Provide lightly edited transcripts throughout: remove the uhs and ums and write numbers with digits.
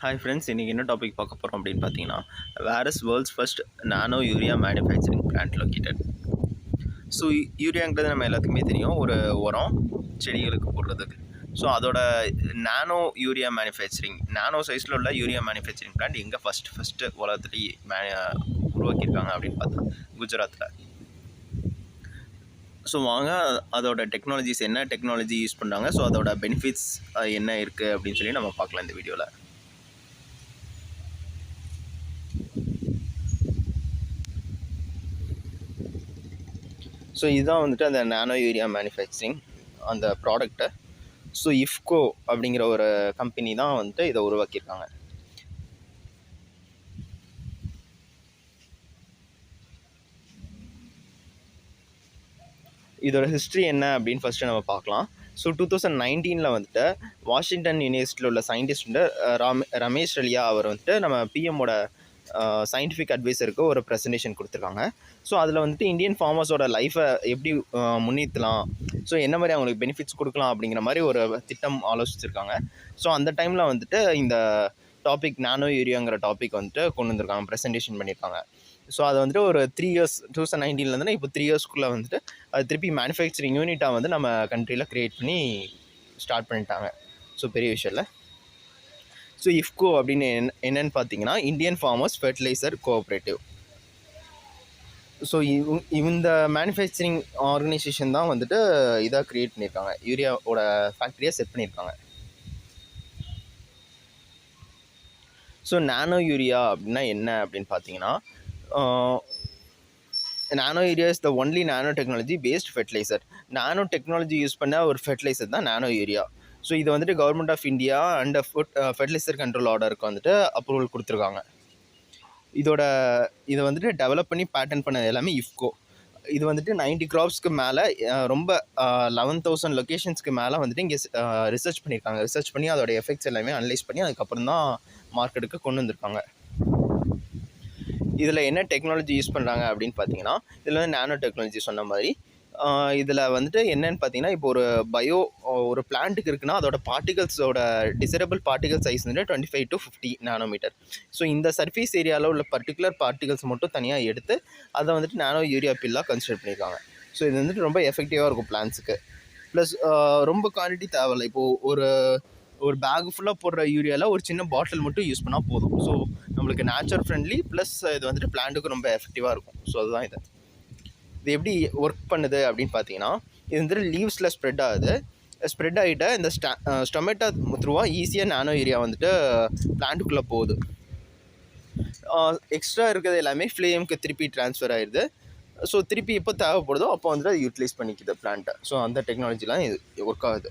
Hi friends, இன்னைக்கு என்ன topic பார்க்க போகிறோம் அப்படின்னு பார்த்தீங்கன்னா, where is world's first nano urea manufacturing plant located. So யூரியாங்கிறது நம்ம எல்லாத்துக்குமே தெரியும், ஒரு உரம் செடிகளுக்கு போடுறதுக்கு. ஸோ அதோட நானோ யூரியா மேனுஃபேக்சரிங், நானோ சைஸில் உள்ள யூரியா மேனுஃபேக்சரிங் பிளான்ட் எங்கே ஃபஸ்ட்டு உலகத்துலேயே உருவாக்கியிருக்காங்க அப்படின்னு பார்த்தா குஜராத்தில். ஸோ வாங்க அதோட டெக்னாலஜிஸ் என்ன டெக்னாலஜி யூஸ் பண்ணுறாங்க, ஸோ அதோட பெனிஃபிட்ஸ் என்ன இருக்குது அப்படின்னு சொல்லி நம்ம பார்க்கலாம் இந்த வீடியோவில். ஸோ இதுதான் வந்துட்டு அந்த நானோ யூரியா மேனுஃபேக்சரிங் அந்த ப்ராடக்ட்டை. ஸோ இஃப்கோ அப்படிங்கிற ஒரு கம்பெனி தான் வந்துட்டு இதை உருவாக்கியிருக்காங்க. இதோட ஹிஸ்ட்ரி என்ன அப்படின்னு ஃபஸ்ட்டு நம்ம பார்க்கலாம். ஸோ 2019 வந்துட்டு வாஷிங்டன் யூனிவர்சிட்டியில் உள்ள சயின்டிஸ்ட் வந்து ரமேஷ் ரலியா அவர் வந்துட்டு நம்ம பிஎம்மோட சயின்டிஃபிக் அட்வைஸருக்கு ஒரு ப்ரெசன்டேஷன் கொடுத்துருக்காங்க. ஸோ அதில் வந்துட்டு இந்தியன் ஃபார்மர்ஸோட லைஃப்பை எப்படி முன்னேற்றலாம், ஸோ என்ன மாதிரி அவங்களுக்கு பெனிஃபிட்ஸ் கொடுக்கலாம் அப்படிங்கிற மாதிரி ஒரு திட்டம் ஆலோசிச்சிருக்காங்க. ஸோ அந்த டைமில் வந்துட்டு இந்த டாபிக் நானோ யூரியாங்கிற டாபிக் வந்துட்டு கொண்டு வந்திருக்காங்க, ப்ரெசன்டேஷன் பண்ணியிருக்காங்க. ஸோ அது வந்துட்டு ஒரு 3 இயர்ஸ் 2019 இப்போ 3 இயர்ஸ்க்குள்ளே வந்துட்டு அது திருப்பி மேனுஃபேக்சரிங் யூனிட்டாக வந்து நம்ம கண்ட்ரியில் க்ரியேட் பண்ணி ஸ்டார்ட் பண்ணிட்டாங்க. ஸோ பெரிய விஷயம் இல்லை. ஸோ இஃப்கோ அப்படின்னு என்னென்னு பார்த்தீங்கன்னா, Indian farmers fertiliser cooperative. So இந்த மேனுஃபேக்சரிங் ஆர்கனைசேஷன் தான் வந்துட்டு இதாக க்ரியேட் பண்ணியிருக்காங்க, யூரியாவோட ஃபேக்ட்ரியாக செட் பண்ணியிருக்காங்க. ஸோ நானோ யூரியா அப்படின்னா என்ன அப்படின்னு பார்த்தீங்கன்னா, nano urea is the only nano technology based fertiliser. Nano technology use பண்ண ஒரு ஃபெர்டிலைசர் தான் நானோ யூரியா. ஸோ இது வந்துட்டு government of India and fertiliser control ஆர்டருக்கு வந்துட்டு அப்ரூவல் கொடுத்துருக்காங்க. இதை வந்துட்டு டெவலப் பண்ணி பேட்டன் பண்ணது எல்லாமே இஃப்கோ. இது வந்துட்டு 90 கிராப்ஸ்க்கு மேலே, ரொம்ப 11,000 லொக்கேஷன்ஸ்க்கு மேலே வந்துட்டு இங்கே ரிசர்ச் பண்ணியிருக்காங்க. ரிசர்ச் பண்ணி அதோட எஃபெக்ட்ஸ் எல்லாமே அனலைஸ் பண்ணி அதுக்கப்புறம் தான் மார்க்கெட்டுக்கு கொண்டு வந்திருக்காங்க. இதில் என்ன டெக்னாலஜி யூஸ் பண்ணுறாங்க அப்படின்னு பார்த்தீங்கன்னா, இதில் வந்து நானோ டெக்னாலஜி சொன்ன மாதிரி இதில் வந்துட்டு என்னென்னு பார்த்தீங்கன்னா, இப்போ ஒரு பிளான்ட்டுக்கு இருக்குன்னா அதோட பார்ட்டிகல்ஸோட டிசரபிள் பார்ட்டிகல் சைஸ் வந்து 25 to 50 நானோமீட்டர். ஸோ இந்த சர்ஃபேஸ் ஏரியாவில் உள்ள பர்டிகுலர் பார்ட்டிகல்ஸ் மட்டும் தனியாக எடுத்து அதை வந்துட்டு நானோ யூரியா பில்லாக கன்சிடர் பண்ணியிருக்காங்க. ஸோ இது வந்துட்டு ரொம்ப எஃபெக்டிவாக இருக்கும் பிளான்ஸுக்கு. ப்ளஸ் ரொம்ப குவான்டிட்டி தேவையில்லை. இப்போது ஒரு பேக் ஃபுல்லாக போடுற யூரியாவில் ஒரு சின்ன பாட்டில் மட்டும் யூஸ் பண்ணால் போதும். ஸோ நம்மளுக்கு நேச்சர் ஃப்ரெண்ட்லி, ப்ளஸ் இது வந்துட்டு பிளான்ட்டுக்கு ரொம்ப எஃபெக்டிவாக இருக்கும். ஸோ அதுதான் இது எப்படி ஒர்க் பண்ணுது அப்படின்னு பார்த்தீங்கன்னா, இது வந்துட்டு லீவ்ஸில் ஸ்ப்ரெட் ஆகிட்டு இந்த ஸ்டொமேட்டோ த்ரூவாக ஈஸியாக நானோ யூரியா வந்துட்டு பிளான்ட்டுக்குள்ளே போகுது. எக்ஸ்ட்ரா இருக்கிறது எல்லாமே ஃப்ளேமுக்கு திருப்பி ட்ரான்ஸ்ஃபர் ஆகிடுது. ஸோ திருப்பி எப்போ தேவைப்படுதோ அப்போ வந்துட்டு அது யூட்டிலைஸ் பண்ணிக்குது பிளான்ட்டை. ஸோ அந்த டெக்னாலஜிலாம் இது ஒர்க் ஆகுது.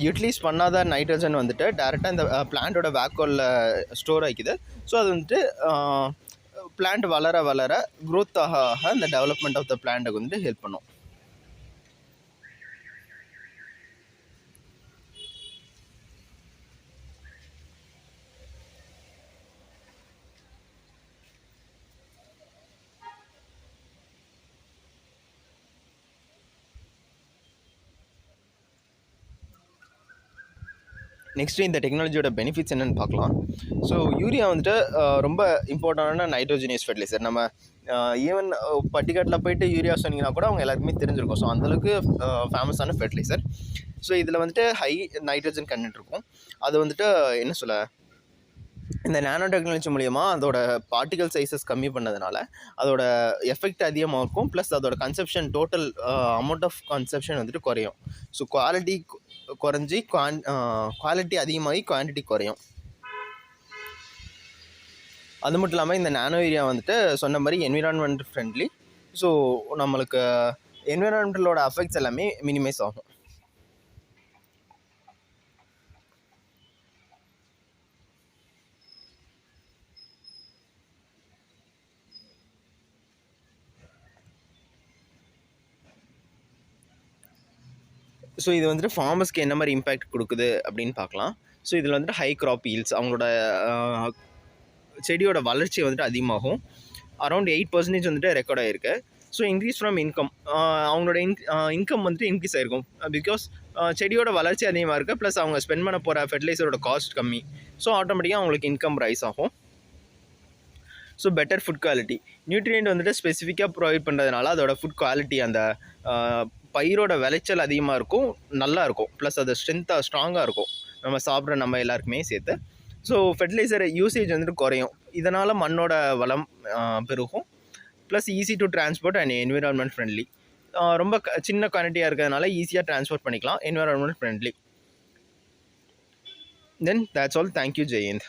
யூட்டிலைஸ் பண்ணாத நைட்ரஜன் வந்துட்டு டேரெக்டாக இந்த பிளான்ட்டோட வேக்கோலில் ஸ்டோர் ஆகிக்குது. ஸோ அது வந்துட்டு பிளான்ட் வளர க்ரோத் ஆக இந்த டெவலப்மெண்ட் ஆஃப் த பிளான்ட்டுக்கு வந்துட்டு ஹெல்ப் பண்ணும். நெக்ஸ்ட்டு இந்த டெக்னாலஜியோட பெனிஃபிட்ஸ் என்னென்னு பார்க்கலாம். ஸோ யூரியா வந்துட்டு ரொம்ப இம்பார்ட்டண்டான நைட்ரோஜனியஸ் ஃபெர்டிலைசர். நம்ம ஈவன் பட்டிக்காட்டில் போய்ட்டு யூரியா சொன்னீங்கன்னா கூட அவங்க எல்லாருக்குமே தெரிஞ்சிருக்கும். ஸோ அந்தளவுக்கு ஃபேமஸான ஃபெர்டிலைசர். ஸோ இதில் வந்துட்டு ஹை நைட்ரஜன் கண்டென்ட் இருக்கும். அது வந்துட்டு என்ன சொல்ல, இந்த நானோ டெக்னாலஜி மூலிமா அதோட பார்ட்டிகல் சைஸஸ் கம்மி பண்ணதுனால அதோட எஃபெக்ட் அதிகமாக இருக்கும். ப்ளஸ் அதோட consumption, total amount of consumption வந்துட்டு குறையும். ஸோ குவாலிட்டி குறைஞ்சி குவாலிட்டி அதிகமாகி குவான்டிட்டி குறையும். அது மட்டும் இல்லாமல் இந்த நானோ யூரியா வந்துட்டு சொன்ன மாதிரி என்விரான்மெண்ட் ஃப்ரெண்ட்லி. ஸோ நம்மளுக்கு என்விரான்மெண்டலோட அஃபெக்ட்ஸ் எல்லாமே மினிமைஸ் ஆகும். ஸோ இது வந்துட்டு ஃபார்மர்ஸ்க்கு என்ன மாதிரி இம்பேக்ட் கொடுக்குது அப்படின்னு பார்க்கலாம். ஸோ இதில் வந்துட்டு ஹை க்ராப் ஈல்ட்ஸ், அவங்களோட செடியோட வளர்ச்சி வந்துட்டு அதிகமாகும். அரௌண்ட் 8% வந்துட்டு ரெக்கார்ட் ஆகிருக்கு. ஸோ இன்க்ரீஸ் ஃப்ரம் இன்கம், அவங்களோட இன்கம் வந்துட்டு இன்க்ரீஸ் ஆகிருக்கும். பிகாஸ் செடியோட வளர்ச்சி அதிகமாக இருக்குது, ப்ளஸ் அவங்க ஸ்பெண்ட் பண்ண போகிற ஃபெர்டிலைசரோட காஸ்ட் கம்மி. ஸோ ஆட்டோமேட்டிக்காக அவங்களுக்கு இன்கம் ரைஸ் ஆகும். So better food quality, nutrient வந்துட்டு ஸ்பெசிஃபிக்காக ப்ரொவைட் பண்ணுறதுனால அதோட ஃபுட் குவாலிட்டி, அந்த பயிரோட விளைச்சல் அதிகமாக இருக்கும், நல்லா இருக்கும், ப்ளஸ் அது ஸ்ட்ராங்காக இருக்கும் நம்ம சாப்பிட்ற நம்ம எல்லாருக்குமே சேர்த்து. ஸோ ஃபெர்டிலைசர் யூசேஜ் வந்துட்டு குறையும், இதனால் மண்ணோட வளம் பெருகும், plus easy to transport and environment friendly. ரொம்ப சின்ன குவான்டிட்டியாக இருக்கிறதுனால ஈஸியாக டிரான்ஸ்போர்ட் பண்ணிக்கலாம், environment friendly. Then that's all. Thank you. Jayant.